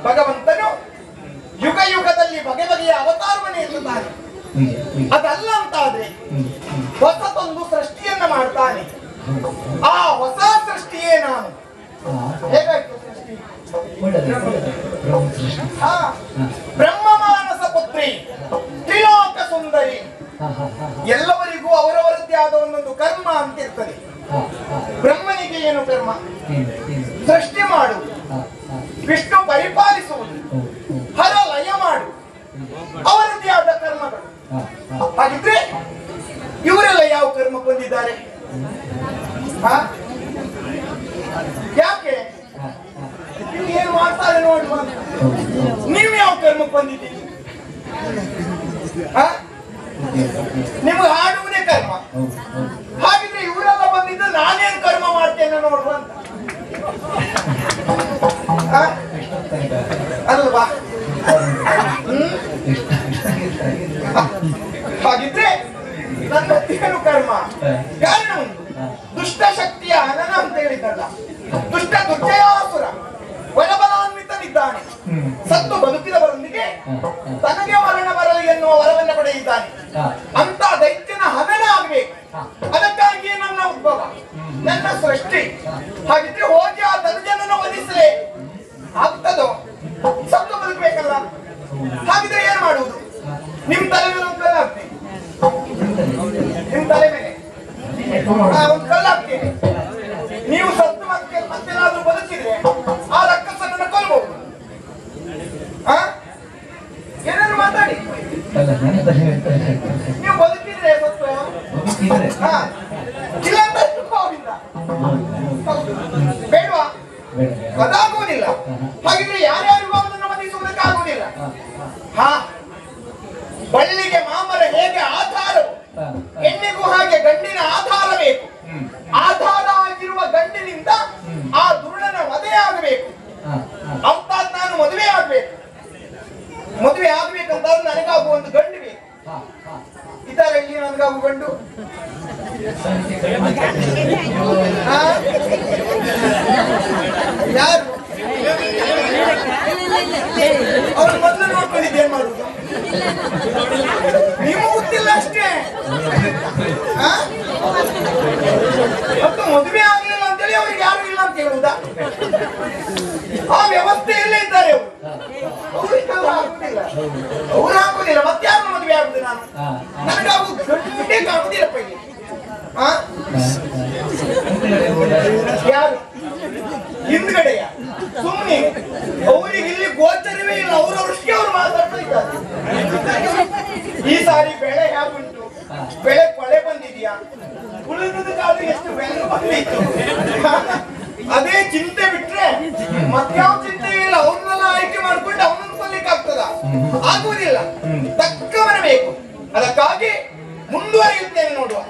ಭಗವಂತನು ಯುಗ ಯುಗದಲ್ಲಿ ಬಗೆ ಬಗೆಯ ಅವತಾರವನ್ನು ಎತ್ತುತ್ತಾನೆ. ಅದಲ್ಲ ಅಂತಾದ್ರೆ ಹೊಸತೊಂದು ಸೃಷ್ಟಿಯನ್ನ ಮಾಡ್ತಾನೆ. ಆ ಹೊಸ ಸೃಷ್ಟಿಯೇ ನಾನು. ಹೇಗಾಯ್ತು ಸೃಷ್ಟಿ? ಬ್ರಹ್ಮ ಮಾನಸ ಪುತ್ರಿ, ತ್ರಿಲೋಕ ಸುಂದರಿ. ಎಲ್ಲವರಿಗೂ ಅವರವರದ್ದೇ ಆದ ಒಂದೊಂದು ಕರ್ಮ ಅಂತ ಇರ್ತದೆ. ಬ್ರಹ್ಮನಿಗೆ ಏನು ಕರ್ಮ? ಸೃಷ್ಟಿ ಮಾಡು. ವಿಷ್ಣು ಪರಿಪಾಲಿಸುವುದು, ಹರ ಲಯ ಮಾಡು, ಅವರದ್ದೇ ಆದ ಕರ್ಮಗಳು. ಹಾಗಿದ್ರೆ ಇವರೆಲ್ಲ ಯಾವ ಕರ್ಮ ಬಂದಿದ್ದಾರೆ? ಯಾಕೆ ಏನ್ ಮಾಡ್ತಾರೆ ನೋಡುವ, ನೀವು ಯಾವ ಕರ್ಮಕ್ಕೆ ಬಂದಿದ್ದೀರಿ? ನಿಮ್ಗೆ ಹಾಡುವುದೇ ಕರ್ಮ. ಹಾಗಿದ್ರೆ ಇವರೆಲ್ಲ ಬಂದಿದ್ದು ನಾನೇನ್ ಕರ್ಮ ಮಾಡ್ತೇನೆ ನೋಡುವ ಅಂತ ಅಲ್ವಾ? ಹಾಗಿದ್ರೆ ನನ್ನ ಏನು ಕರ್ಮ? ಕಾರಣ ಒಂದು, ದುಷ್ಟ ಶಕ್ತಿಯ ಹನನ ಅಂತ ಹೇಳಿದ್ದಲ್ಲ, ದುಷ್ಟ ದುರ್ಜಯಾಸುರ ವರಬಲಾನ್ವಿತನಿದ್ದಾನೆ. ಸತ್ತು ಬದುಕಿದವರೊಂದಿಗೆ ತನಗೆ ಮರಣ ಬರಲಿ ಎನ್ನುವ ವರವನ್ನ ಪಡೆದಿದ್ದಾನೆ. ಅಂತ ದೈತ್ಯನ ಹನನ ಆಗ್ಬೇಕು. ಅದಕ್ಕಾಗಿ ನನ್ನ ಉದ್ಭವ, ನನ್ನ ಸೃಷ್ಟಿ. ಹಾಗಿದ್ರೆ ಹೋಗಿ ಆ ಧನುಜನನ್ನ ವಧಿಸಲೇ ಆಗ್ತದೋ? ಸತ್ತು ಬದುಕಬೇಕಲ್ಲ. ಹಾಗಿದ್ರೆ ಏನ್ ಮಾಡುವುದು? ನಿಮ್ ತಲೆ ಮೇಲೆ ಒಂದು ಕಲ್ಲು ಹಾಕ್ತೀನಿ, ನಿಮ್ ತಲೆ ಮೇಲೆ ಒಂದು ಕಲ್ಲು ಹಾಕ್ತೀನಿ. ನೀವು ಸತ್ತು ಮತ್ತೇನಾದ್ರೂ ಬದುಕಿದ್ರೆ ಆ ರಕ್ಕಸನನ್ನ ಕೊಲ್ಬಹುದು. ಏನಾದ್ರು ಮಾತಾಡಿ. ನೀವು ಬದುಕಿದ್ರೆ ಸತ್ತು ಇಲ್ಲ ಅಂತ ಹೋಗಿಲ್ಲ, ಬೇಡವಾ? ಅದಾಗುವುದಿಲ್ಲ. ಹಾಗಿದ್ರೆ ಯಾರ್ಯಾರಿಗೂ ಅವನನ್ನು ವಧಿಸುವುದಕ್ಕೆ ಆಗುವುದಿಲ್ಲ. ಬಳ್ಳಿಗೆ ಮಾಮರ ಹೇಗೆ ಆಧಾರವು, ಹೆಣ್ಣಿಗೂ ಹಾಗೆ ಗಂಡಿನ ಆಧಾರ ಬೇಕು. ಆಧಾರ ಆಗಿರುವ ಗಂಡಿನಿಂದ ಆ ದುರುಳನ ವಧೆ ಆಗಬೇಕು. ಅರ್ಥಾತ್ ನಾನು ಮದುವೆ ಆಗ್ಬೇಕು. ಮದುವೆ ಆಗ್ಬೇಕಂತ ನನಗಾಗುವ ಒಂದು ಗಂಡು ಬೇಕು. ಇದ್ದಾರೆ ಇಲ್ಲಿ ನನಗಾಗುವ ಗಂಡು? ಯಾರು? ಅವ್ರು ಮೊದಲು ನೋಡ್ಕೊಂಡಿದ್ದು ಏನ್ ಮಾಡುದು? ನೀವು ಗೊತ್ತಿಲ್ಲ ಅಷ್ಟೇ. ಮತ್ತು ಮದುವೆ ಆಗ್ಲಿಲ್ಲ ಅಂತೇಳಿ ಅವ್ರಿಗೆ ಯಾರು ಇಲ್ಲ ಅಂತ ಹೇಳುವುದಾ? ಆ ವ್ಯವಸ್ಥೆಯಲ್ಲೇ ಇದ್ದಾರೆ ಅವರು. ಅವ್ರಿಗೆಲ್ಲ ಆಗುದಿಲ್ಲ, ಅವ್ರು ಆಗುದಿಲ್ಲ. ಮತ್ತಾರು ಮದುವೆ ಆಗುದು? ನಾನು ನನಗಾಗು ಗಂಟೆ ಆಗುದಿಲ್ಲಪ್ಪ ಇಲ್ಲಿ. ಯಾರು ಹಿಂದ್ಗಡೆಯ ಸುಮ್ಮನೆ ಅವ್ರಿಗೆ ಇಲ್ಲಿ ಗೋಚರವೇ ಇಲ್ಲ. ಅವ್ರವ್ರಷ್ಟೇ ಅವ್ರು ಮಾತಾಡ್ತಾ ಇದ್ದಾರೆ. ಈ ಸಾರಿ ಬೆಳೆ ಹೇಗುಂಟು? ಬೆಳೆ ಕೊಳೆ ಬಂದಿದ್ಯಾ? ಉಳಿದದಕ್ಕಾದ್ರೂ ಎಷ್ಟು ಬೆಳೆ ಬಂದಿತ್ತು? ಅದೇ ಚಿಂತೆ ಬಿಟ್ರೆ ಮತ್ಯಾವ ಚಿಂತೆ ಇಲ್ಲ. ಅವ್ರನ್ನೆಲ್ಲ ಆಯ್ಕೆ ಮಾಡ್ಕೊಂಡು ಅವನನ್ನು ಕೊಲ್ಲಿಕ್ಕೆ ಆಗ್ತದ? ಆಗುವುದಿಲ್ಲ. ತಕ್ಕವನ ಬೇಕು. ಅದಕ್ಕಾಗಿ ಮುಂದುವರಿಯುತ್ತೇನೆ ನೋಡುವ.